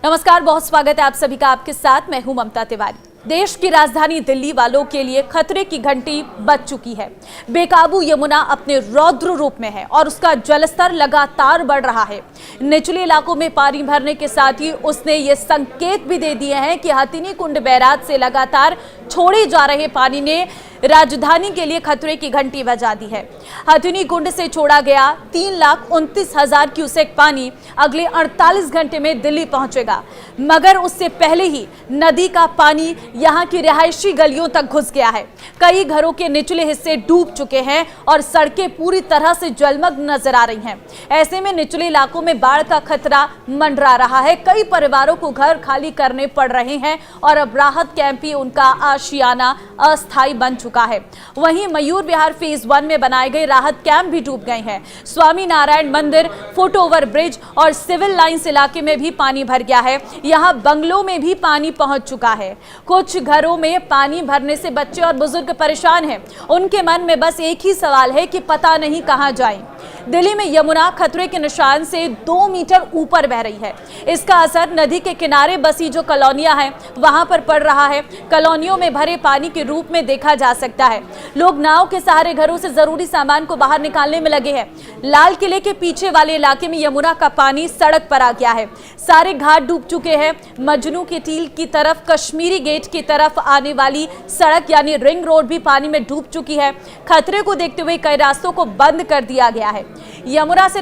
नमस्कार, बहुत स्वागत है आप सभी का। आपके साथ मैं हूं ममता तिवारी। देश की राजधानी दिल्ली वालों के लिए खतरे की घंटी बज चुकी है। बेकाबू यमुना अपने रौद्र रूप में है और उसका जलस्तर लगातार बढ़ रहा है। निचले इलाकों में पानी भरने के साथ ही उसने ये संकेत भी दे दिए हैं कि हथिनी कुंड बैराज से लगातार छोड़े जा रहे पानी ने राजधानी के लिए खतरे की घंटी बजा दी है। हथिनी कुंड से छोड़ा गया 3,29,000 क्यूसेक पानी अगले 48 घंटे में दिल्ली पहुंचेगा, मगर उससे पहले ही नदी का पानी यहां की रिहायशी गलियों तक घुस गया है। कई घरों के निचले हिस्से डूब चुके हैं और सड़कें पूरी तरह से जलमग्न नजर आ रही हैं। ऐसे में निचले इलाकों में बाढ़ का खतरा मंडरा रहा है। कई परिवारों को घर खाली करने पड़ रहे हैं और अब राहत कैंप ही उनका आशियाना अस्थायी बन चुका है। वहीं मयूर विहार फेज 1 में बनाए गए राहत कैंप भी डूब गए हैं। स्वामी नारायण मंदिर, फुट ओवर ब्रिज और सिविल लाइंस इलाके में भी पानी भर गया है। यहां बंगलों में भी पानी पहुंच चुका है। कुछ घरों में पानी भरने से बच्चे और बुजुर्ग परेशान हैं। उनके मन में बस एक ही सवाल है कि पता नहीं कहां जाएं। दिल्ली में यमुना खतरे के निशान से 2 मीटर ऊपर बह रही है। इसका असर नदी के किनारे बसी जो कॉलोनियां हैं वहां पर पड़ रहा है। कॉलोनियों में भरे पानी के रूप में देखा जा सकता है। लोग नाव के सहारे घरों से जरूरी सामान को बाहर निकालने में लगे हैं। लाल किले के पीछे वाले इलाके में यमुना का पानी सड़क पर आ गया है। सारे घाट डूब चुके हैं। मजनू की टील की तरफ कश्मीरी गेट की तरफ आने वाली सड़क यानी रिंग रोड भी पानी में डूब चुकी है। खतरे को देखते हुए कई रास्तों को बंद कर दिया गया है। यमुना से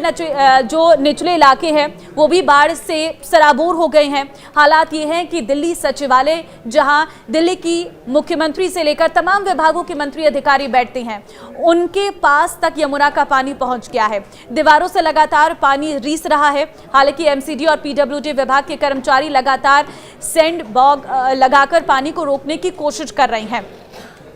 जो निचले इलाके हैं वो भी बाढ़ से सराबोर हो गए हैं। हालात ये हैं कि दिल्ली सचिवालय, जहां दिल्ली की मुख्यमंत्री से लेकर तमाम विभागों के मंत्री अधिकारी बैठते हैं, उनके पास तक यमुना का पानी पहुंच गया है। दीवारों से लगातार पानी रीस रहा है। हालांकि एमसीडी और पीडब्ल्यूडी विभाग के कर्मचारी लगातार सैंड बॉग लगाकर पानी को रोकने की कोशिश कर रहे हैं।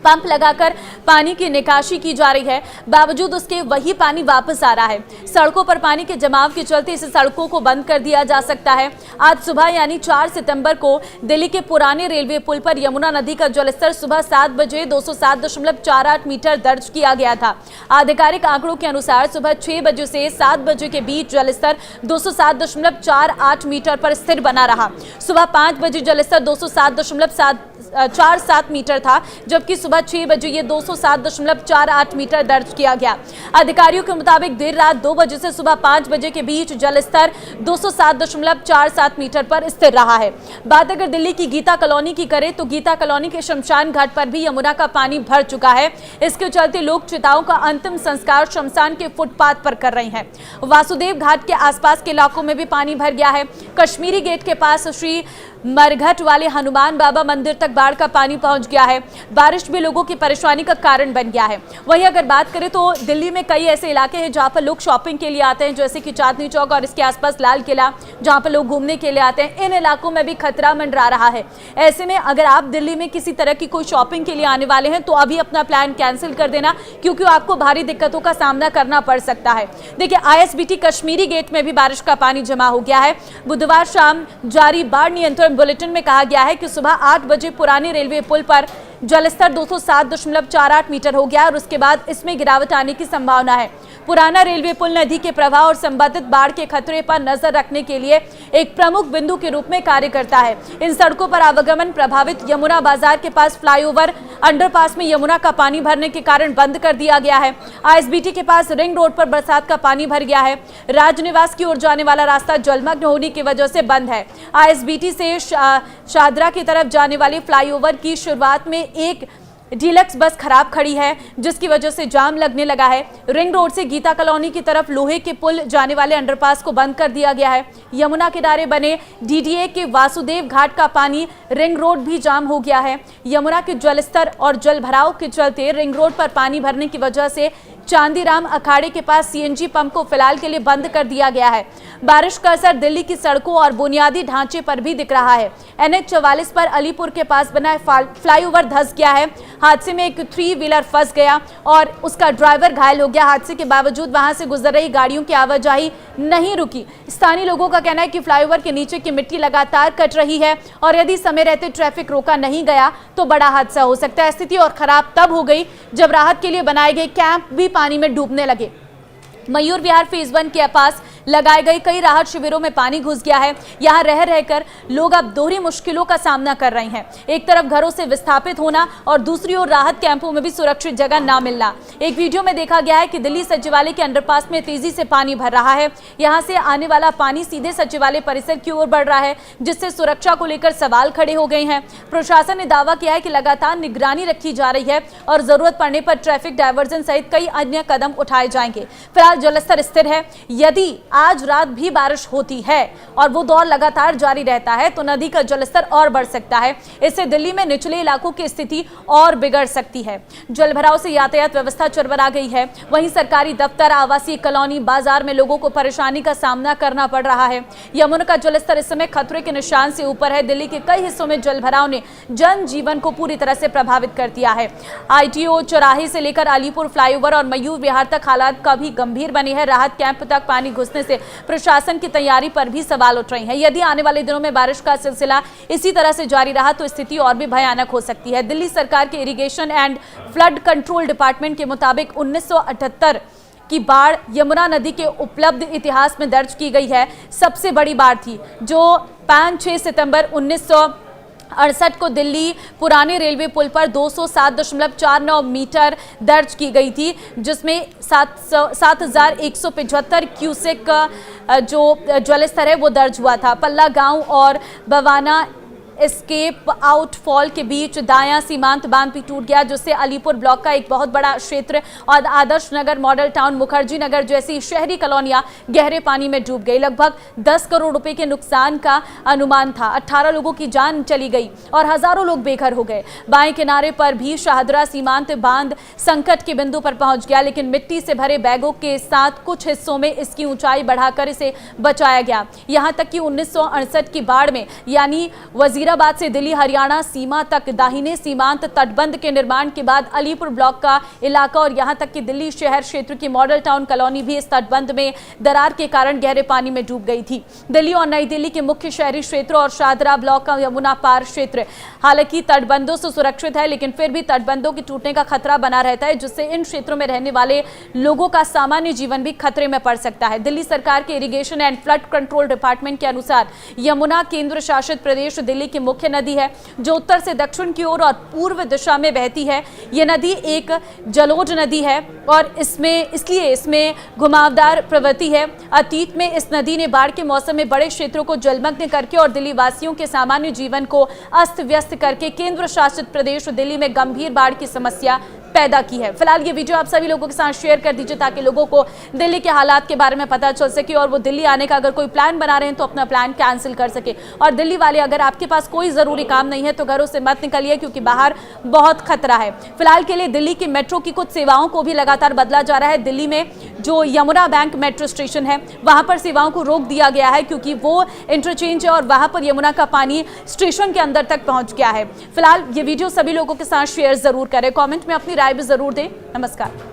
पंप लगाकर पानी की निकासी की जा रही है, बावजूद उसके वही पानी वापस आ रहा है। सड़कों पर पानी के जमाव के चलते इस सड़कों को बंद कर दिया जा सकता है। आज सुबह यानी 4 सितंबर को दिल्ली के पुराने रेलवे पुल पर यमुना नदी का जलस्तर सुबह 7 बजे 207.48 मीटर दर्ज किया गया था। आधिकारिक आंकड़ों के अनुसार सुबह 6 बजे से 7 बजे के बीच जलस्तर 207.48 मीटर पर स्थिर बना रहा। सुबह 5 बजे जलस्तर 207.47 मीटर था, जबकि सुबह 6 बजे ये 207.48 मीटर दर्ज किया गया। अधिकारियों के मुताबिक देर रात 2 बजे से सुबह 5 बजे के बीच जलस्तर 207.47 मीटर पर स्थिर रहा है। बात अगर दिल्ली की गीता कॉलोनी की करें तो गीता कॉलोनी के शमशान घाट पर भी यमुना का पानी भर चुका है। इसके चलते लोग चिताओं का अंतिम संस्कार शमशान के फुटपाथ पर कर रहे हैं। वासुदेव घाट के आसपास के इलाकों में भी पानी भर गया है। कश्मीरी गेट के पास श्री मरघट वाले हनुमान बाबा मंदिर तक बाढ़ का पानी पहुंच गया है। बारिश भी लोगों की परेशानी का कारण बन गया है। वहीं अगर बात करें तो दिल्ली में कई ऐसे इलाके हैं जहां पर लोग शॉपिंग के लिए आते हैं, जैसे कि चांदनी चौक और इसके आसपास लाल किला, जहां पर लोग घूमने के लिए आते हैं। इन इलाकों में भी खतरा मंडरा रहा है। ऐसे में अगर आप दिल्ली में किसी तरह की कोई शॉपिंग के लिए आने वाले हैं तो अभी अपना प्लान कैंसिल कर देना, क्योंकि आपको भारी दिक्कतों का सामना करना पड़ सकता है। देखिए, आईएसबीटी कश्मीरी गेट में भी बारिश का पानी जमा हो गया है। बुधवार शाम जारी बाढ़ नियंत्रण बुलेटिन में कहा गया है कि सुबह 8 बजे पुराने रेलवे पुल पर जलस्तर 207.48 मीटर हो गया और उसके बाद इसमें गिरावट आने की संभावना है। पुराना रेलवे पुल नदी के प्रवाह और संबंधित बाढ़ के खतरे पर नजर रखने के लिए एक प्रमुख बिंदु के रूप में कार्य करता है। इन सड़कों पर आवागमन प्रभावित यमुना बाजार के पास फ्लाईओवर अंडरपास में यमुना का पानी भरने के कारण बंद कर दिया गया है। आईएसबीटी के पास रिंग रोड पर बरसात का पानी भर गया है। राजनिवास की ओर जाने वाला रास्ता जलमग्न होने की वजह से बंद है। आईएसबीटी से शाहदरा की तरफ जाने वाली फ्लाईओवर की शुरुआत में एक डीलक्स बस खराब खड़ी है, जिसकी वजह से जाम लगने लगा है। रिंग रोड से गीता कॉलोनी की तरफ लोहे के पुल जाने वाले अंडरपास को बंद कर दिया गया है। यमुना किनारे बने डीडीए के वासुदेव घाट का पानी रिंग रोड भी जाम हो गया है। यमुना के जलस्तर और जल भराव के चलते रिंग रोड पर पानी भरने की वजह से चांदीराम अखाड़े के पास सीएनजी पंप को फिलहाल के लिए बंद कर दिया गया है। बारिश का असर दिल्ली की सड़कों और बुनियादी ढांचे पर भी दिख रहा है। NH-44 पर अलीपुर के पास बना फ्लाईओवर धंस गया है। हादसे में एक 3 व्हीलर फंस गया और उसका ड्राइवर घायल हो गया। हादसे के बावजूद वहां से गुजर रही गाड़ियों की आवाजाही नहीं रुकी। स्थानीय लोगों का कहना है कि फ्लाईओवर के नीचे की मिट्टी लगातार कट रही है और यदि समय रहते ट्रैफिक रोका नहीं गया तो बड़ा हादसा हो सकता है। स्थिति और खराब तब हो गई जब राहत के लिए बनाए गए कैंप भी पानी में डूबने लगे। मयूर विहार फेज 1 के पास लगाए गए कई राहत शिविरों में पानी घुस गया है। यहाँ रह रहकर लोग अब दोहरी मुश्किलों का सामना कर रहे हैं। एक तरफ घरों से विस्थापित होना और दूसरी ओर राहत कैंपों में भी सुरक्षित जगह ना मिलना। एक वीडियो में देखा गया है कि दिल्ली सचिवालय के अंडरपास में तेजी से पानी भर रहा है। यहाँ से आने वाला पानी सीधे सचिवालय परिसर की ओर बढ़ रहा है, जिससे सुरक्षा को लेकर सवाल खड़े हो गए हैं। प्रशासन ने दावा किया है कि लगातार निगरानी रखी जा रही है और जरूरत पड़ने पर ट्रैफिक डायवर्जन सहित कई अन्य कदम उठाए जाएंगे। फिलहाल जलस्तर स्थिर है। यदि आज रात भी बारिश होती है और वो दौर लगातार जारी रहता है तो नदी का जलस्तर और बढ़ सकता है। इससे दिल्ली में निचले इलाकों की स्थिति और बिगड़ सकती है। जलभराव से यातायात व्यवस्था चरमरा गई है। वहीं सरकारी दफ्तर, आवासीय कॉलोनी, बाजार में लोगों को परेशानी का सामना करना पड़ रहा है। यमुना का जलस्तर इस समय खतरे के निशान से ऊपर है। दिल्ली के कई हिस्सों में जलभराव ने जनजीवन को पूरी तरह से प्रभावित कर दिया है। ITO चौराहे से लेकर अलीपुर फ्लाईओवर और मयूर विहार तक हालात काफी गंभीर बने हैं। राहत कैंप तक पानी घुसने से प्रशासन की तैयारी पर भी सवाल उठ रहे हैं। यदि आने वाले दिनों में बारिश का सिलसिला इसी तरह से जारी रहा तो स्थिति और भी भयानक हो सकती है। दिल्ली सरकार के irrigation and flood control department के मुताबिक 1978 की बाढ़ यमुना नदी के उपलब्ध इतिहास में दर्ज की गई है। सबसे बड़ी बाढ़ थी जो 5-6 सितंबर 1968 को दिल्ली पुराने रेलवे पुल पर 207.49 मीटर दर्ज की गई थी, जिसमें 7,175 क्यूसेक का जो जलस्तर है वो दर्ज हुआ था। पल्ला गांव और बवाना एस्केप आउटफॉल के बीच दायां सीमांत बांध भी टूट गया, जिससे अलीपुर ब्लॉक का एक बहुत बड़ा क्षेत्र और आदर्श नगर, मॉडल टाउन, मुखर्जी नगर जैसी शहरी कॉलोनियां गहरे पानी में डूब गई। लगभग 10 करोड़ रुपए के नुकसान का अनुमान था। 18 लोगों की जान चली गई और हजारों लोग बेघर हो गए। बाएं किनारे पर भी शाहदरा सीमांत बांध संकट के बिंदु पर पहुंच गया, लेकिन मिट्टी से भरे बैगों के साथ कुछ हिस्सों में इसकी ऊंचाई बढ़ाकर इसे बचाया गया। यहां तक कि 1968 की बाढ़ में यानी वजीराबाद से दिल्ली हरियाणा सीमा तक दाहिने सीमांत तटबंध के निर्माण के बाद अलीपुर ब्लॉक का इलाका और यहां तक कि दिल्ली शहर क्षेत्र की मॉडल टाउन कॉलोनी भी इस तटबंध में दरार के कारण गहरे पानी में डूब गई थी। दिल्ली और नई दिल्ली के मुख्य शहरी क्षेत्र और शाहदरा ब्लॉक का यमुना पार क्षेत्र हालांकि तटबंधों से सुरक्षित है, लेकिन फिर भी तटबंधों के टूटने का खतरा बना रहता है, जिससे इन क्षेत्रों में रहने वाले लोगों का सामान्य जीवन भी खतरे में पड़ सकता है। दिल्ली सरकार के irrigation and flood control department के अनुसार यमुना केंद्र शासित प्रदेश दिल्ली की मुख्य नदी है, जो उत्तर से दक्षिण की ओर और पूर्व दिशा में बहती है। यह नदी एक जलोढ़ नदी है और इसलिए इसमें घुमावदार प्रवृत्ति है। अतीत में इस नदी ने बाढ़ के मौसम में बड़े क्षेत्रों को जलमग्न करके और दिल्ली वासियों के सामान्य जीवन को अस्त व्यस्त करके केंद्र शासित प्रदेश दिल्ली में गंभीर बाढ़ की समस्या पैदा की है। फिलहाल ये वीडियो आप सभी लोगों के साथ शेयर कर दीजिए ताकि लोगों को दिल्ली के हालात के बारे में पता चल सके और वो दिल्ली आने का अगर कोई प्लान बना रहे हैं तो अपना प्लान कैंसिल कर सके। और दिल्ली वाले, अगर आपके पास कोई जरूरी काम नहीं है तो घरों से मत निकलिए, क्योंकि बाहर बहुत खतरा है। फिलहाल के लिए दिल्ली की मेट्रो की कुछ सेवाओं को भी लगातार बदला जा रहा है। दिल्ली में जो यमुना बैंक मेट्रो स्टेशन है वहां पर सेवाओं को रोक दिया गया है, क्योंकि वो इंटरचेंज है और वहां पर यमुना का पानी स्टेशन के अंदर तक पहुंच गया है। फिलहाल ये वीडियो सभी लोगों के साथ शेयर जरूर करें, कमेंट में अपनी राय भी जरूर दें। नमस्कार।